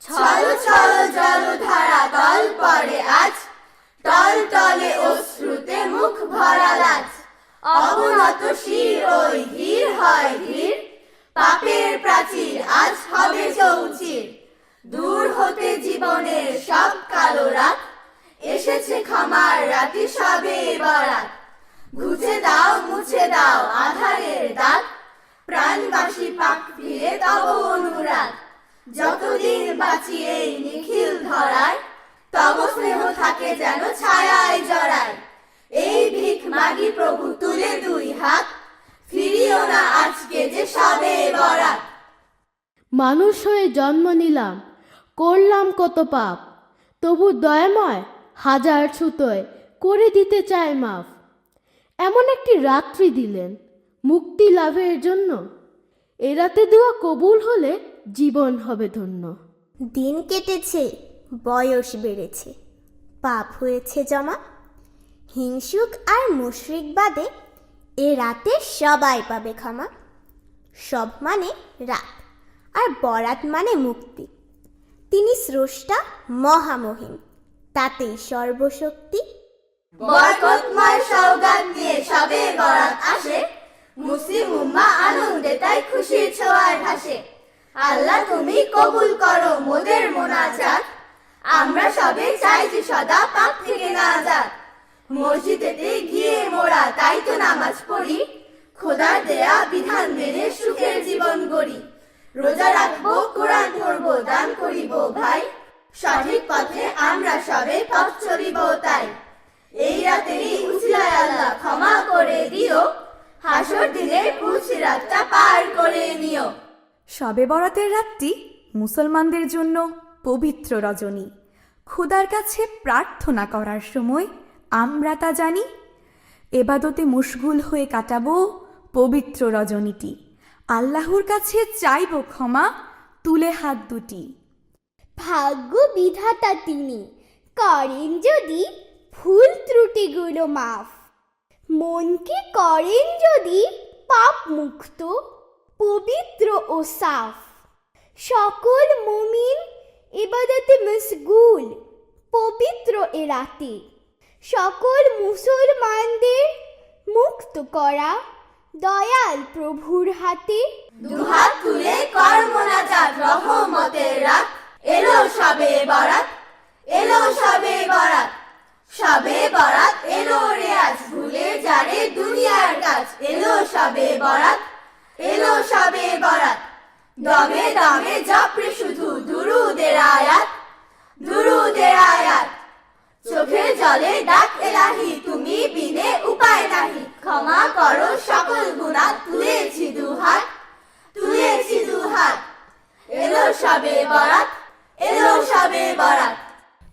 ছল ছল জলধারা তল পড়ে আজ, টল টলে অশ্রুতে মুখ ভরা লাজ। অবনত শির ওই ধীর হয় ধীর, পাপের প্রাচীর আজ হবে চৌচির। দূর হতে জীবনের সব কালো রাত, এসেছে ক্ষমার রাতি সবে বরাত। ঘুচে দাও মুছে দাও আধারের দাগ, প্রাণবাসী পাক ফিরে তব অনুরাগ। যতদিন বাঁচি এই নিখিল ধরায়, তব স্নেহ থাকে যেন ছায়ায় জড়ায়। এই ভিখ মাগি প্রভু তুলে দুই হাত, ফিরিও না আজকে যে সবে বরাত। মানুষ হয়ে জন্ম নিলাম, করলাম কত পাপ, তবু দয়াময় হাজার ছুতোয় করে দিতে চায় মাফ। এমন একটি রাত্রি দিলেন মুক্তি লাভের জন্য, এ রাতে দোয়া কবুল হলে জীবন হবে ধন্য। দিন কেটেছে, বয়স বেড়েছে, পাপ হয়েছে জমা। হিংসুক আর মুশরিক বাদে এ রাতে সবাই পাবে ক্ষমা। সব মানে রাত, আর বরাত মানে মুক্তি। তিনি স্রষ্টা মহামহিম, তাতেই সর্বশক্তি। বরকতময় সওগাত নিয়ে সবে বরাত আসে, মুসলিম উম্মাহ আনন্দে তাই খুশির ছোঁয়ায় ভাসে। আল্লাহ তুমি কবুল করো মোদের মোনাজাত, আমরা সবে চাইছি সদা পাপ থেকে নাজাত। মসজিদেতে গিয়ে মোরা তাই তো নামাজ পড়ি, খোদার দেয়া বিধান মেনে সুখের জীবন গড়ি। রোজা রাখবো, কোরআন পড়বো, দান করিব ভাই, সঠিক পথে আমরা সবে পথ চলিব তাই। এই রাতেরই উসিলায় আল্লাহ ক্ষমা করে দিও, হাসর দিনের পুলসিরাতটা পার করে নিও। শবে বরাতের রাতটি মুসলমানদের জন্য পবিত্র রজনী। খোদার কাছে প্রার্থনা করার সময় আমরা তা জানি। এবাদতে মশগুল হয়ে কাটাবো পবিত্র রজনীটি। আল্লাহর কাছে চাইব ক্ষমা, তুলে হাত দুটি। ভাগ্য বিধাতা তিনি, করেন যদি ভুল ত্রুটিগুলো মাফ। মনকে করেন যদি পাপ মুক্ত, পবিত্র ও সাফ। সকল মুমিন ইবাদতে মশগুল, পবিত্র এ রাতে। সকল মুসলমানদের মুক্ত করা দয়াল প্রভুর হাতে। দুহাত তুলে কর মোনাজাত রহমতের রাত, এলো সবে বরাত, এলো সবে বরাত। সবে বরাত এলো রে আজ, ভুলে যারে দুনিয়ার কাজ। এলো সবে বরাত, এলো সবে বরাত। দমে দমে জপরে শুধু দুরুদের আয়াত, দুরুদের আয়াত। চোখের জলে ডাক এলাহি, তুমি বিনে উপায় নাহি। ক্ষমা করো সকল গুনাহ, তুলেছি দুহাত।